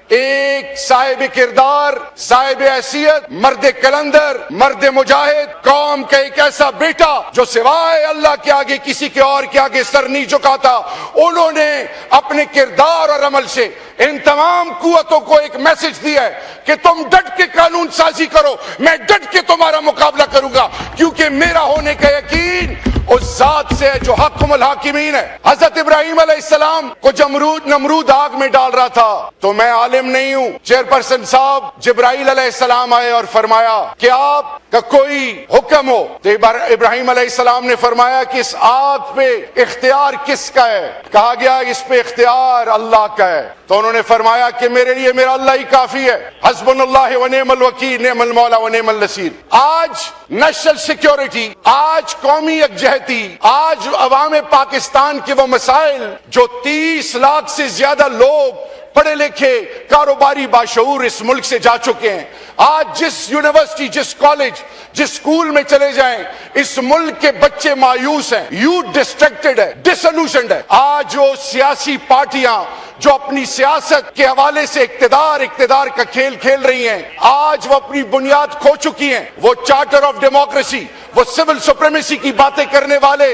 ایک صاحب کردار، صاحب حیثیت، مرد کلندر، مرد مجاہد، قوم کا ایک ایسا بیٹا جو سوائے اللہ کے آگے کسی کے اور کے آگے سر نہیں جھکاتا، انہوں نے اپنے کردار اور عمل سے ان تمام قوتوں کو ایک میسج دیا ہے کہ تم ڈٹ کے قانون سازی کرو، میں ڈٹ کے تمہارا مقابلہ کروں گا، کیونکہ میرا ہونے کا یقین اس ذات سے ہے جو حکم الحاکمین ہے۔ حضرت ابراہیم علیہ السلام کو نمرود آگ میں ڈال رہا تھا تو میں عالم نہیں ہوں، چیئرپرسن صاحب جبرائیل علیہ السلام آئے اور فرمایا کہ آپ کا کوئی حکم ہو، تو ابراہیم علیہ السلام نے فرمایا کہ اس آگ پہ اختیار کس کا ہے؟ کہا گیا اس پہ اختیار اللہ کا ہے، تو انہوں نے فرمایا کہ میرے لیے میرا اللہ ہی کافی ہے، حسبنا اللہ و نعم الوکیل، نعم المولا و نعم النصیر۔ آج نیشنل سیکیورٹی، آج قومی یکجہتی، آج عوام پاکستان کے وہ مسائل جو 30 لاکھ سے زیادہ لوگ پڑھے لکھے کاروباری باشعور اس ملک سے جا چکے ہیں، آج جس یونیورسٹی، جس کالج، جس سکول میں چلے جائیں اس ملک کے بچے مایوس ہیں، یوتھ ڈسٹریکٹڈ ہے، ڈسلوشنڈ ہے۔ آج وہ سیاسی پارٹیاں جو اپنی سیاست کے حوالے سے اقتدار کا کھیل کھیل رہی ہیں، آج وہ اپنی بنیاد کھو چکی ہیں۔ وہ چارٹر آف ڈیموکریسی، وہ سول سپریمیسی کی باتیں کرنے والے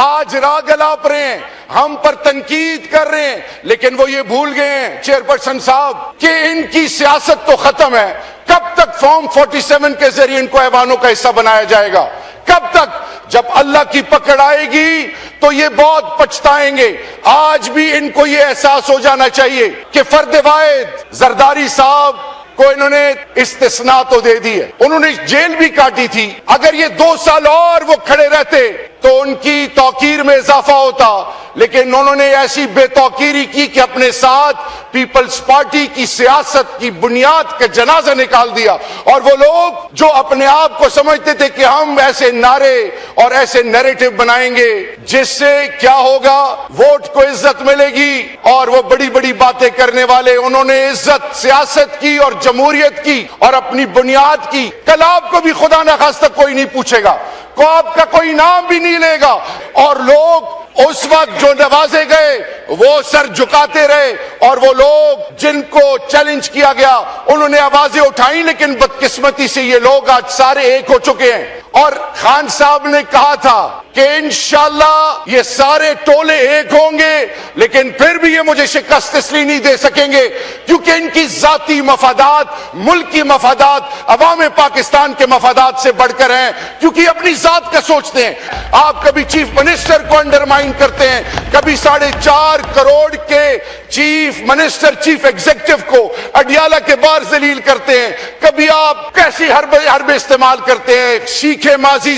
آج راگ الاپ رہے ہیں، ہم پر تنقید کر رہے ہیں، لیکن وہ یہ بھول گئے ہیں چیئرپرسن صاحب کہ ان کی سیاست تو ختم ہے۔ کب تک فارم 47 کے ذریعے ان کو ایوانوں کا حصہ بنایا جائے گا؟ کب تک؟ جب اللہ کی پکڑ آئے گی تو یہ بہت پچھتائیں گے۔ آج بھی ان کو یہ احساس ہو جانا چاہیے کہ فرد واحد زرداری صاحب کو انہوں نے استثناء تو دے دی ہے، انہوں نے جیل بھی کاٹی تھی، اگر یہ 2 سال اور وہ کھڑے رہتے تو ان کی توقیر میں اضافہ ہوتا، لیکن انہوں نے ایسی بے توقیری کی کہ اپنے ساتھ پیپلز پارٹی کی سیاست کی بنیاد کا جنازہ نکال دیا۔ اور وہ لوگ جو اپنے آپ کو سمجھتے تھے کہ ہم ایسے نعرے اور ایسے نیریٹو بنائیں گے جس سے کیا ہوگا، ووٹ کو عزت ملے گی، اور وہ بڑی بڑی باتیں کرنے والے انہوں نے عزت سیاست کی اور جمہوریت کی اور اپنی بنیاد کی۔ کل آپ کو بھی خدا نخواستہ کوئی نہیں پوچھے گا، کو آپ کا کوئی نام بھی نہیں لے گا، اور لوگ اس وقت جو نوازے گئے وہ سر جھکاتے رہے، اور وہ لوگ جن کو چیلنج کیا گیا انہوں نے آوازیں اٹھائیں، لیکن بدقسمتی سے یہ لوگ آج سارے ایک ہو چکے ہیں۔ اور خان صاحب نے کہا تھا کہ انشاءاللہ یہ سارے ٹولے ایک ہوں گے، لیکن پھر بھی یہ مجھے شکست اس لیے نہیں دے سکیں گے کیونکہ ان کی ذاتی مفادات، ملکی مفادات، عوام پاکستان کے مفادات سے بڑھ کر ہیں، کیونکہ اپنی ذات کا سوچتے ہیں۔ آپ کبھی چیف منسٹر کو انڈرمائن کرتے ہیں، کبھی 4.5 کروڑ کے چیف منسٹر، چیف ایگزیکٹو کو اڈیالہ کے باہر ذلیل کرتے ہیں، کبھی آپ کیسی حربے استعمال کرتے ہیں۔ سیکھیں ماضی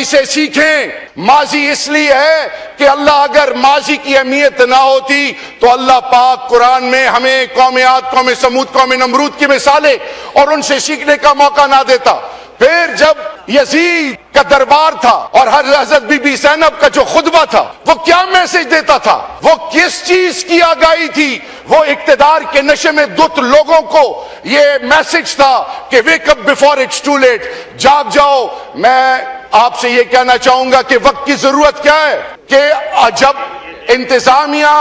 سے سیکھیں۔ ماضی اس لیے ہے کہ اللہ اگر ماضی کی اہمیت نہ ہوتی تو اللہ پاک قرآن میں ہمیں قوم عاد، قوم سمود، قوم نمرود کی مثالیں اور ان سے سیکھنے کا موقع نہ دیتا۔ پھر جب یزید کا دربار تھا اور حضرت بی بی زینب کا جو خطبہ تھا وہ کیا میسج دیتا تھا؟ وہ کس چیز کی آگاہی تھی؟ وہ اقتدار کے نشے میں دھت لوگوں کو یہ میسج تھا کہ wake up before it's too late، جاگ جاؤ۔ میں آپ سے یہ کہنا چاہوں گا کہ وقت کی ضرورت کیا ہے کہ جب انتظامیہ،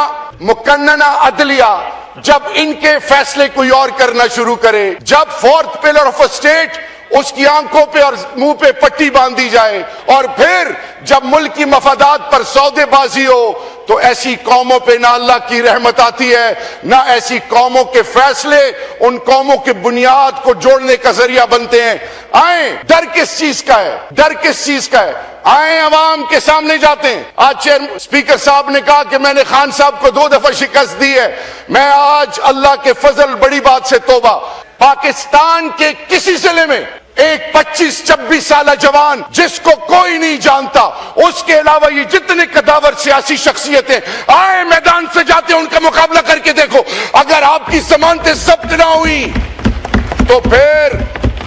مقننہ عدلیہ، جب ان کے فیصلے کوئی اور کرنا شروع کرے، جب 4th pillar of a state اس کی آنکھوں پہ اور منہ پہ پٹی باندھی جائے، اور پھر جب ملک کی مفادات پر سودے بازی ہو، تو ایسی قوموں پہ نہ اللہ کی رحمت آتی ہے، نہ ایسی قوموں کے فیصلے ان قوموں کے بنیاد کو جوڑنے کا ذریعہ بنتے ہیں۔ آئیں، ڈر کس چیز کا ہے؟ ڈر کس چیز کا ہے؟ آئیں عوام کے سامنے جاتے ہیں۔ آج اسپیکر صاحب نے کہا کہ میں نے خان صاحب کو 2 دفعہ شکست دی ہے۔ میں آج اللہ کے فضل، بڑی بات سے توبہ، پاکستان کے کسی ضلع میں ایک 25-26 سالہ جوان جس کو کوئی نہیں جانتا، اس کے علاوہ یہ جتنے قداور سیاسی شخصیتیں آئے میدان سے جاتے ہیں، ان کا مقابلہ کر کے دیکھو۔ اگر آپ کی ضمانتیں ضبط نہ ہوئی تو پھر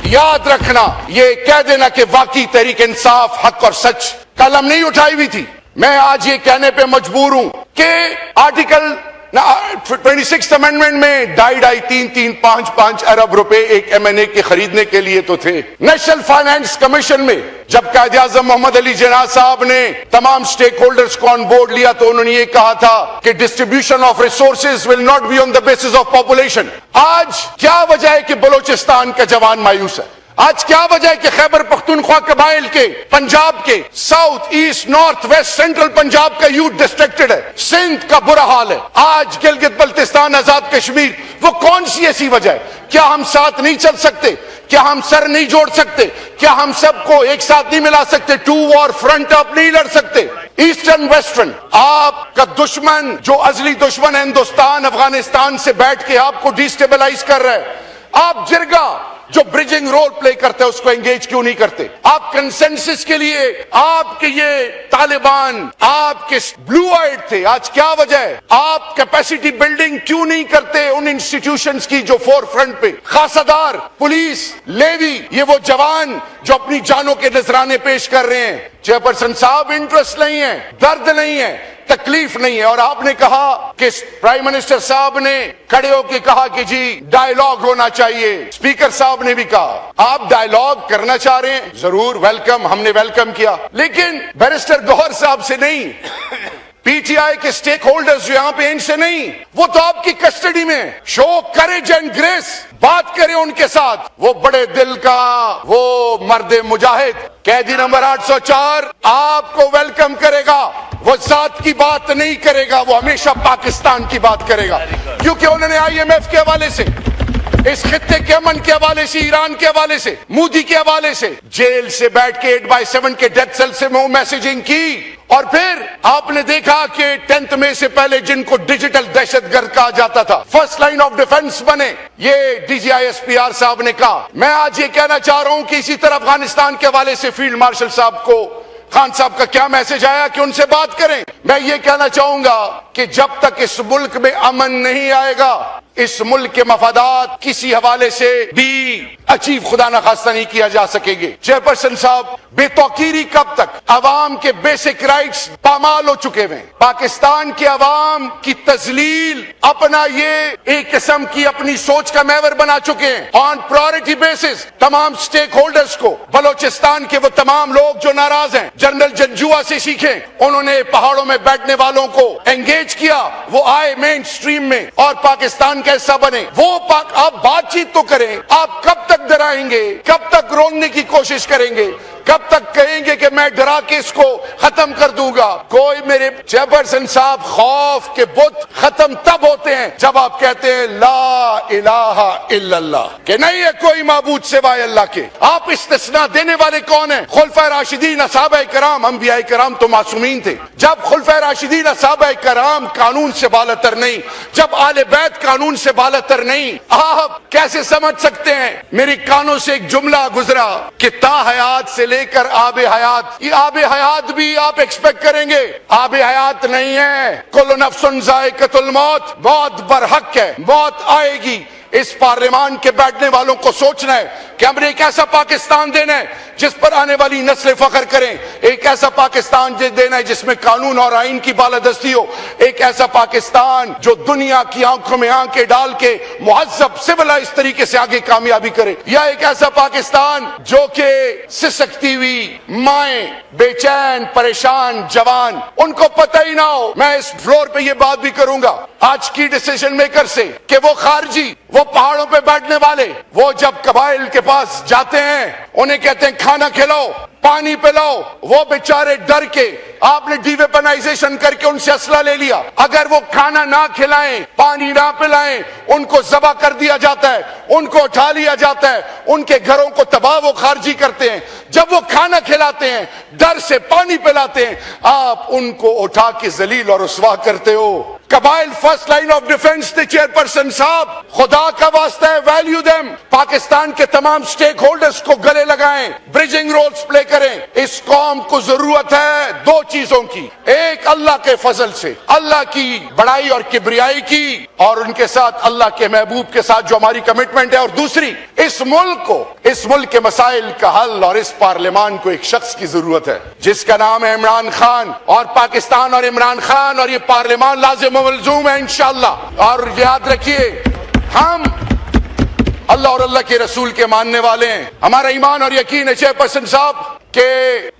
یاد رکھنا، یہ کہہ دینا کہ واقعی تحریک انصاف، حق اور سچ قلم نہیں اٹھائی ہوئی تھی۔ میں آج یہ کہنے پہ مجبور ہوں کہ آرٹیکل 26th amendment میں 2.5-3-5 ارب روپے ایک M&A کے خریدنے کے لیے تو تھے. نیشنل فائنانس کمیشن میں جب قائد اعظم محمد علی جناح صاحب نے تمام سٹیک ہولڈرز کو آن بورڈ لیا تو انہوں نے یہ کہا تھا کہ distribution of resources will not be on the basis of population. آج کیا وجہ ہے کہ بلوچستان کا جوان مایوس ہے؟ آج کیا وجہ ہے کہ خیبر پختونخوا قبائل کے، پنجاب کے، south east north west central Punjab کا یوتھ ڈسٹریکٹڈ ہے، سندھ کا برا حال ہے، آج گلگت بلتستان، آزاد کشمیر؟ وہ کون سی ایسی وجہ ہے؟ کیا ہم ساتھ نہیں چل سکتے؟ کیا ہم سر نہیں جوڑ سکتے؟ کیا ہم سب کو ایک ساتھ نہیں ملا سکتے؟ ٹو وار فرنٹ آپ نہیں لڑ سکتے؟ ایسٹرن ویسٹرن، آپ کا دشمن جو ازلی دشمن ہے ہندوستان، افغانستان سے بیٹھ کے آپ کو ڈیسٹیبلائز کر رہا ہے. آپ جرگا جو برجنگ رول پلے کرتے ہیں اس کو انگیج کیوں نہیں کرتے؟ آپ کنسنسس کے لیے، آپ کے یہ طالبان آپ کے بلو آئیڈ تھے، آج کیا وجہ ہے؟ آپ کیپیسٹی بلڈنگ کیوں نہیں کرتے ان انسٹیٹیوشنز کی جو فور فرنٹ پہ؟ خاصدار، پولیس، لیوی، یہ وہ جوان جو اپنی جانوں کے نذرانے پیش کر رہے ہیں. چیئرپرسن صاحب انٹرسٹ نہیں ہے، درد نہیں ہے، تکلیف نہیں ہے. اور آپ نے کہا کہ پرائم منسٹر صاحب نے کھڑے ہو کے کہا کہ جی ڈائیلاگ ہونا چاہیے. اسپیکر صاحب نے بھی کہا آپ ڈائیلاگ کرنا چاہ رہے ہیں، ضرور ویلکم، ہم نے ویلکم کیا، لیکن بیرسٹر گوہر صاحب سے نہیں، پی ٹی آئی کے سٹیک ہولڈرز جو یہاں پہ ان سے نہیں، وہ تو آپ کی کسٹڈی میں. شو کریج اینڈ گریس، بات کریں ان کے ساتھ. وہ بڑے دل کا وہ مرد مجاہد قیدی نمبر 804 آپ کو ویلکم کرے گا. وہ ذات کی بات نہیں کرے گا، وہ ہمیشہ پاکستان کی بات کرے گا، کیونکہ انہوں نے IMF کے حوالے سے، اس خطے کے امن کے حوالے سے، ایران کے حوالے سے، مودی کے حوالے سے جیل سے بیٹھ کے 8/7 کے ڈیتھ سیل سے میسیجنگ کی. اور پھر آپ نے دیکھا کہ 10 مئی سے پہلے جن کو ڈیجیٹل دہشت گرد کہا جاتا تھا فرسٹ لائن آف ڈیفنس بنے. یہ DGI-SPR صاحب نے کہا. میں آج یہ کہنا چاہ رہا ہوں کہ اسی طرح افغانستان کے حوالے سے فیلڈ مارشل صاحب کو، خان صاحب کا کیا میسج آیا کہ ان سے بات کریں. میں یہ کہنا چاہوں گا کہ جب تک اس ملک میں امن نہیں آئے گا، اس ملک کے مفادات کسی حوالے سے بھی اچیو خدا نخواستہ نہیں کیا جا سکے گے. چیئرپرسن صاحب، بے توقیری کب تک؟ عوام کے بیسک رائٹس پامال ہو چکے ہیں. پاکستان کے عوام کی تذلیل اپنا یہ ایک قسم کی اپنی سوچ کا محور بنا چکے ہیں. آن پرائورٹی بیسس تمام سٹیک ہولڈرز کو، بلوچستان کے وہ تمام لوگ جو ناراض ہیں، جنرل جنجوا سے سیکھیں، انہوں نے پہاڑوں میں بیٹھنے والوں کو انگیج کیا، وہ آئے مین سٹریم میں اور پاکستان کیسا بنے. وہ آپ بات چیت تو کریں. آپ کب تک ڈرائیں گے؟ کب تک روکنے کی کوشش کریں گے؟ کب تک کہیں گے کہ میں ڈرا کے اس کو ختم کر دوں گا؟ کوئی میرے چیئرپرسن صاحب، خوف کے بت ختم تب ہوتے ہیں جب آپ کہتے ہیں لا الہ الا اللہ، کہ نہیں ہے کوئی معبود سوائے اللہ کے. آپ استثناء دینے والے کون ہیں؟ خلفائے راشدین، صحابہ کرام، انبیاء کرام تو معصومین تھے. جب خلفائے راشدین، صحابہ کرام قانون سے بالاتر نہیں، جب آل بیت قانون سے بالاتر نہیں، آپ کیسے سمجھ سکتے ہیں؟ میری کانوں سے ایک جملہ گزرا کہ تا حیات سے لے کر آب حیات. یہ آب حیات بھی آپ ایکسپیکٹ کریں گے؟ آب حیات نہیں ہے. کل نفس ذائقۃ الموت، موت برحق ہے، موت آئے گی. اس پارلیمان کے بیٹھنے والوں کو سوچنا ہے کہ ہم نے ایک ایسا پاکستان دینا ہے جس پر آنے والی نسلیں فخر کریں. ایک ایسا پاکستان دینا ہے جس میں قانون اور آئین کی بالادستی ہو. ایک ایسا پاکستان جو دنیا کی آنکھوں میں آنکھیں ڈال کے مہذب سولائز طریقے سے آگے کامیابی کرے. یا ایک ایسا پاکستان جو کہ سسکتی ہوئی مائیں، بے چین پریشان جوان، ان کو پتہ ہی نہ ہو. میں اس فلور پہ یہ بات بھی کروں گا آج کی ڈیسیژن میکر سے کہ وہ خارجی، وہ پہاڑوں پہ بیٹھنے والے، وہ جب قبائل کے پاس جاتے ہیں انہیں کہتے ہیں کھانا کھلاؤ، پانی پلاؤ. وہ بیچارے ڈر کے، آپ نے ڈی ویپنائزیشن کر کے ان سے اسلحہ لے لیا. اگر وہ کھانا نہ کھلائیں، پانی نہ پلائیں، ان کو ذبح کر دیا جاتا ہے، ان کو اٹھا لیا جاتا ہے، ان کے گھروں کو تباہ وہ خارجی کرتے ہیں. جب وہ کھانا کھلاتے ہیں، ڈر سے پانی پلاتے ہیں، آپ ان کو اٹھا کے ذلیل اور رسوا کرتے ہو. قبائل فرسٹ لائن آف ڈیفنس تھے چیئرپرسن صاحب. خدا کا واسطہ ہے، ویلیو دیم. پاکستان کے تمام سٹیک ہولڈرز کو گلے لگائیں، برجنگ رولز پلے کریں. اس قوم کو ضرورت ہے دو چیزوں کی، ایک اللہ کے فضل سے، اللہ کی بڑائی اور کبریائی کی، اور ان کے ساتھ اللہ کے محبوب کے ساتھ جو ہماری کمٹمنٹ ہے، اور دوسری اس ملک کے مسائل کا حل اور اس پارلیمان کو ایک شخص کی ضرورت ہے جس کا نام ہے عمران خان، اور پاکستان اور عمران خان اور یہ پارلیمان لازم و ملزوم ہے انشاءاللہ۔ اور یاد رکھیے ہم اللہ اور اللہ کے رسول کے ماننے والے ہیں، ہمارا ایمان اور یقین ہے چیئرپرسن صاحب کہ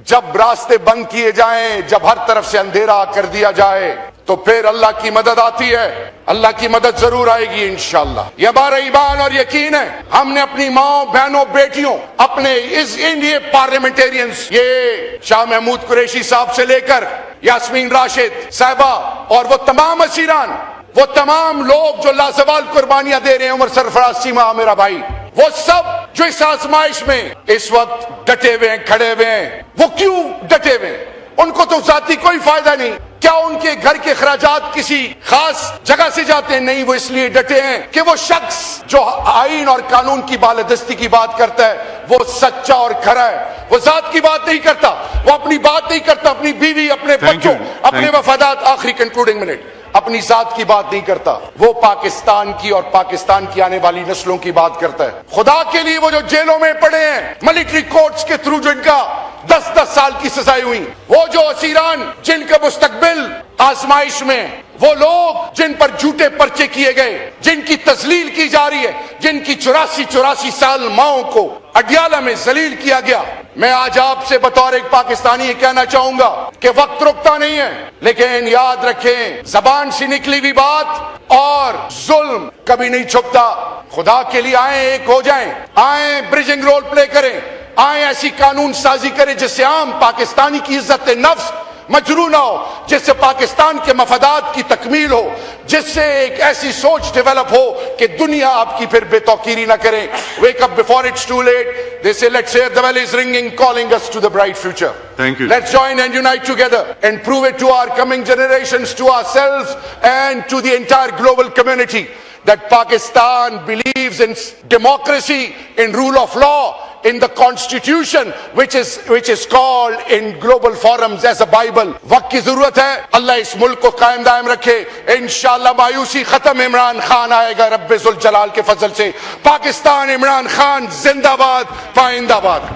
جب راستے بند کیے جائیں، جب ہر طرف سے اندھیرا کر دیا جائے تو پھر اللہ کی مدد آتی ہے، اللہ کی مدد ضرور آئے گی انشاءاللہ۔ یہ ہمارا ایمان اور یقین ہے۔ ہم نے اپنی ماں بہنوں بیٹیوں، اپنے یہ پارلیمنٹیرینز، یہ شاہ محمود قریشی صاحب سے لے کر یاسمین راشد صاحبہ اور وہ تمام اسیران، وہ تمام لوگ جو لازوال قربانیاں دے رہے ہیں، عمر سرفراز چیمہ میرا بھائی، وہ سب جو اس آزمائش میں اس وقت ڈٹے ہوئے ہیں، کھڑے ہوئے ہیں، وہ کیوں ڈٹے ہوئے ہیں؟ ان کو تو ذاتی کوئی فائدہ نہیں۔ کیا ان کے گھر کے اخراجات کسی خاص جگہ سے جاتے ہیں؟ نہیں، وہ اس لیے ڈٹے ہیں کہ وہ شخص جو آئین اور قانون کی بالادستی کی بات کرتا ہے وہ سچا اور کھرا ہے، وہ ذات کی بات نہیں کرتا، وہ اپنی بات نہیں کرتا، اپنی بیوی، اپنے بچوں، اپنے مفادات، آخری کنکلوڈنگ منٹ، اپنی ذات کی بات نہیں کرتا، وہ پاکستان کی اور پاکستان کی آنے والی نسلوں کی بات کرتا ہے۔ خدا کے لیے وہ جو جیلوں میں پڑے ہیں ملٹری کورٹس کے تھرو، جن کا 10 سال کی سزائیں ہوئی، وہ جو اسیران جن کا مستقبل آزمائش میں، وہ لوگ جن پر جھوٹے پرچے کیے گئے، جن کی تذلیل کی جا رہی ہے، جن کی 84 سال ماؤں کو اڈیالہ میں ذلیل کیا گیا، میں آج آپ سے بطور ایک پاکستانی یہ کہنا چاہوں گا کہ وقت رکتا نہیں ہے، لیکن یاد رکھیں زبان سے نکلی ہوئی بات اور ظلم کبھی نہیں چھپتا۔ خدا کے لیے آئیں، ایک ہو جائیں، آئیں برجنگ رول پلے کریں، آئیں ایسی قانون سازی کریں جس سے عام پاکستانی کی عزت نفس مجروح نہ ہو، جس سے پاکستان کے مفادات کی تکمیل ہو، جس سے ایک ایسی سوچ ڈیولپ ہو کہ دنیا آپ کی پھر بے توقیری نہ کرے۔ Wake up before it's too late. They say let's hear the bell is ringing, calling us to the bright future. Thank you. Let's join and unite together and prove it to our coming generations, to ourselves and to the entire global community that Pakistan believes in democracy, in rule of law, in the constitution which is called in global forums as a Bible. وقت کی ضرورت ہے، اللہ اس ملک کو قائم دائم رکھے، انشاءاللہ مایوسی ختم، عمران خان آئے گا رب ذوالجلال کے فضل سے۔ پاکستان عمران خان زندہ باد، پائندہ باد۔